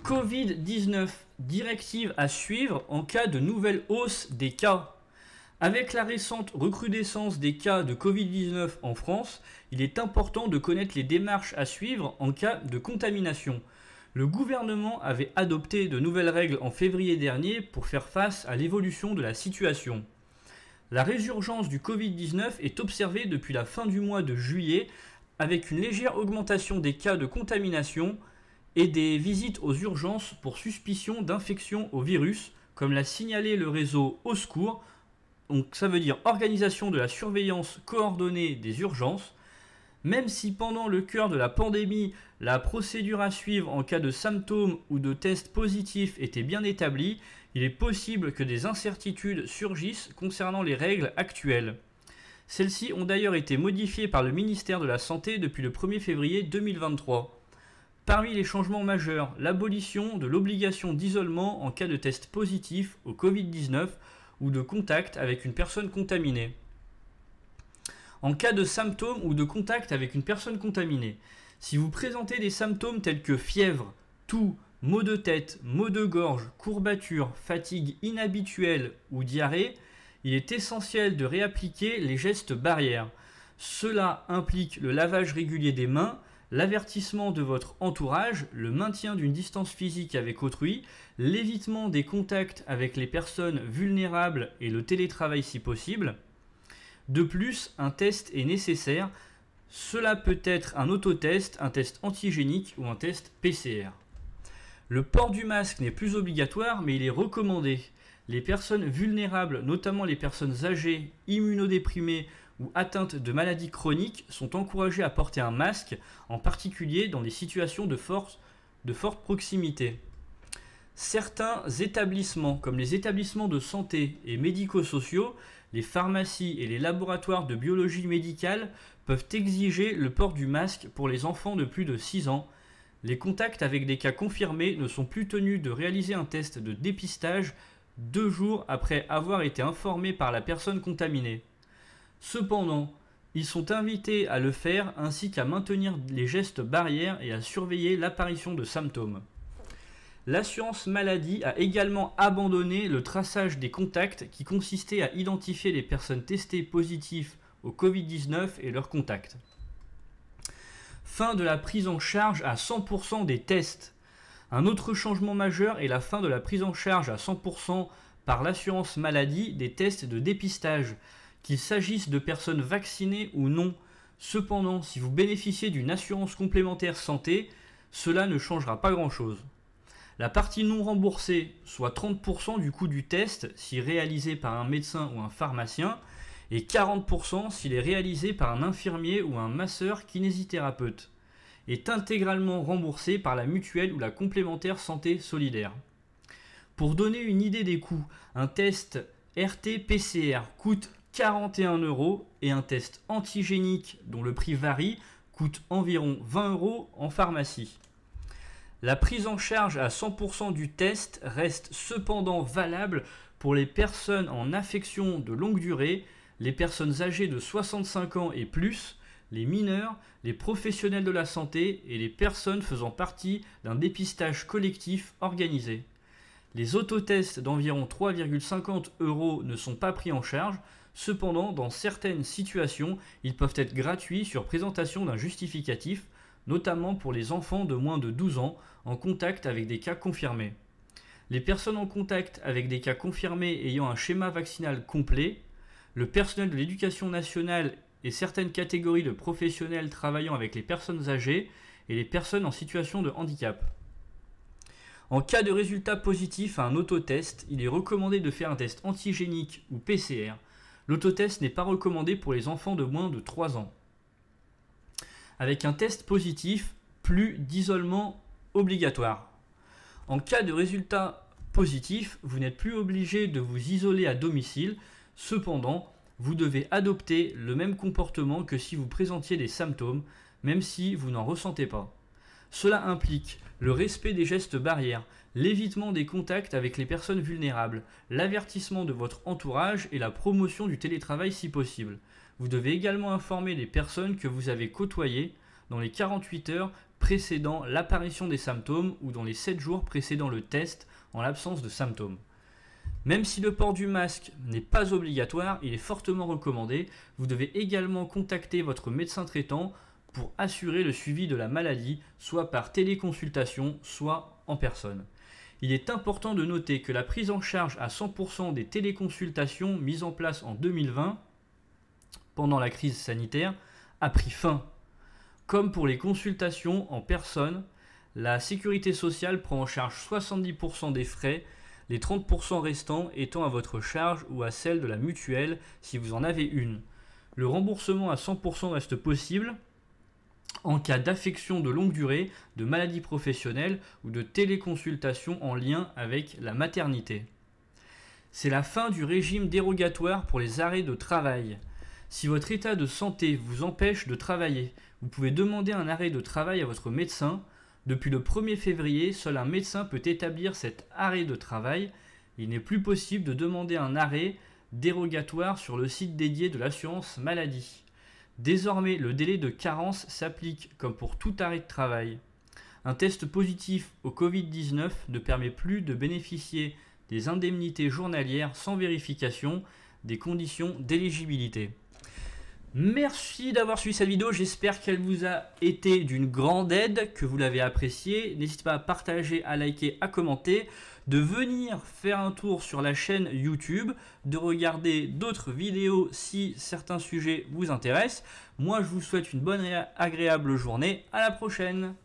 Covid-19, directive à suivre en cas de nouvelle hausse des cas. Avec la récente recrudescence des cas de Covid-19 en France, il est important de connaître les démarches à suivre en cas de contamination. Le gouvernement avait adopté de nouvelles règles en février dernier pour faire face à l'évolution de la situation. La résurgence du Covid-19 est observée depuis la fin du mois de juillet avec une légère augmentation des cas de contamination et des visites aux urgences pour suspicion d'infection au virus, comme l'a signalé le réseau Au Secours, donc ça veut dire Organisation de la surveillance coordonnée des urgences. Même si pendant le cœur de la pandémie, la procédure à suivre en cas de symptômes ou de tests positifs était bien établie, il est possible que des incertitudes surgissent concernant les règles actuelles. Celles-ci ont d'ailleurs été modifiées par le ministère de la Santé depuis le 1er février 2023. Parmi les changements majeurs, l'abolition de l'obligation d'isolement en cas de test positif au Covid-19 ou de contact avec une personne contaminée. En cas de symptômes ou de contact avec une personne contaminée, si vous présentez des symptômes tels que fièvre, toux, maux de tête, maux de gorge, courbatures, fatigue inhabituelle ou diarrhée, il est essentiel de réappliquer les gestes barrières. Cela implique le lavage régulier des mains, l'avertissement de votre entourage, le maintien d'une distance physique avec autrui, l'évitement des contacts avec les personnes vulnérables et le télétravail si possible. De plus, un test est nécessaire. Cela peut être un autotest, un test antigénique ou un test PCR. Le port du masque n'est plus obligatoire, mais il est recommandé. Les personnes vulnérables, notamment les personnes âgées, immunodéprimées ou atteintes de maladies chroniques, sont encouragées à porter un masque, en particulier dans des situations de forte proximité. Certains établissements, comme les établissements de santé et médico-sociaux, les pharmacies et les laboratoires de biologie médicale peuvent exiger le port du masque pour les enfants de plus de 6 ans. Les contacts avec des cas confirmés ne sont plus tenus de réaliser un test de dépistage 2 jours après avoir été informés par la personne contaminée. Cependant, ils sont invités à le faire ainsi qu'à maintenir les gestes barrières et à surveiller l'apparition de symptômes. L'assurance maladie a également abandonné le traçage des contacts qui consistait à identifier les personnes testées positives au Covid-19 et leurs contacts. Fin de la prise en charge à 100% des tests. Un autre changement majeur est la fin de la prise en charge à 100% par l'assurance maladie des tests de dépistage, qu'il s'agisse de personnes vaccinées ou non. Cependant, si vous bénéficiez d'une assurance complémentaire santé, cela ne changera pas grand-chose. La partie non remboursée, soit 30% du coût du test si réalisé par un médecin ou un pharmacien, et 40% s'il est réalisé par un infirmier ou un masseur kinésithérapeute, est intégralement remboursée par la mutuelle ou la complémentaire santé solidaire. Pour donner une idée des coûts, un test RT-PCR coûte 41 € et un test antigénique dont le prix varie coûte environ 20 € en pharmacie. La prise en charge à 100% du test reste cependant valable pour les personnes en affection de longue durée, les personnes âgées de 65 ans et plus, les mineurs, les professionnels de la santé et les personnes faisant partie d'un dépistage collectif organisé. Les autotests d'environ 3,50 € ne sont pas pris en charge. Cependant, dans certaines situations, ils peuvent être gratuits sur présentation d'un justificatif, notamment pour les enfants de moins de 12 ans en contact avec des cas confirmés. Les personnes en contact avec des cas confirmés ayant un schéma vaccinal complet, le personnel de l'éducation nationale et certaines catégories de professionnels travaillant avec les personnes âgées et les personnes en situation de handicap. En cas de résultat positif à un autotest, il est recommandé de faire un test antigénique ou PCR. L'autotest n'est pas recommandé pour les enfants de moins de 3 ans. Avec un test positif, plus d'isolement obligatoire. En cas de résultat positif, vous n'êtes plus obligé de vous isoler à domicile. Cependant, vous devez adopter le même comportement que si vous présentiez des symptômes, même si vous n'en ressentez pas. Cela implique le respect des gestes barrières, l'évitement des contacts avec les personnes vulnérables, l'avertissement de votre entourage et la promotion du télétravail si possible. Vous devez également informer les personnes que vous avez côtoyées dans les 48 heures précédant l'apparition des symptômes ou dans les 7 jours précédant le test en l'absence de symptômes. Même si le port du masque n'est pas obligatoire, il est fortement recommandé. Vous devez également contacter votre médecin traitant pour assurer le suivi de la maladie, soit par téléconsultation, soit en personne. Il est important de noter que la prise en charge à 100% des téléconsultations mises en place en 2020, pendant la crise sanitaire, a pris fin. Comme pour les consultations en personne, la sécurité sociale prend en charge 70% des frais, les 30% restants étant à votre charge ou à celle de la mutuelle si vous en avez une. Le remboursement à 100% reste possible en cas d'affection de longue durée, de maladie professionnelle ou de téléconsultation en lien avec la maternité. C'est la fin du régime dérogatoire pour les arrêts de travail. Si votre état de santé vous empêche de travailler, vous pouvez demander un arrêt de travail à votre médecin. Depuis le 1er février, seul un médecin peut établir cet arrêt de travail. Il n'est plus possible de demander un arrêt dérogatoire sur le site dédié de l'assurance maladie. Désormais, le délai de carence s'applique comme pour tout arrêt de travail. Un test positif au Covid-19 ne permet plus de bénéficier des indemnités journalières sans vérification des conditions d'éligibilité. Merci d'avoir suivi cette vidéo, j'espère qu'elle vous a été d'une grande aide, que vous l'avez appréciée. N'hésitez pas à partager, à liker, à commenter, de venir faire un tour sur la chaîne YouTube, de regarder d'autres vidéos si certains sujets vous intéressent. Moi je vous souhaite une bonne et agréable journée, à la prochaine.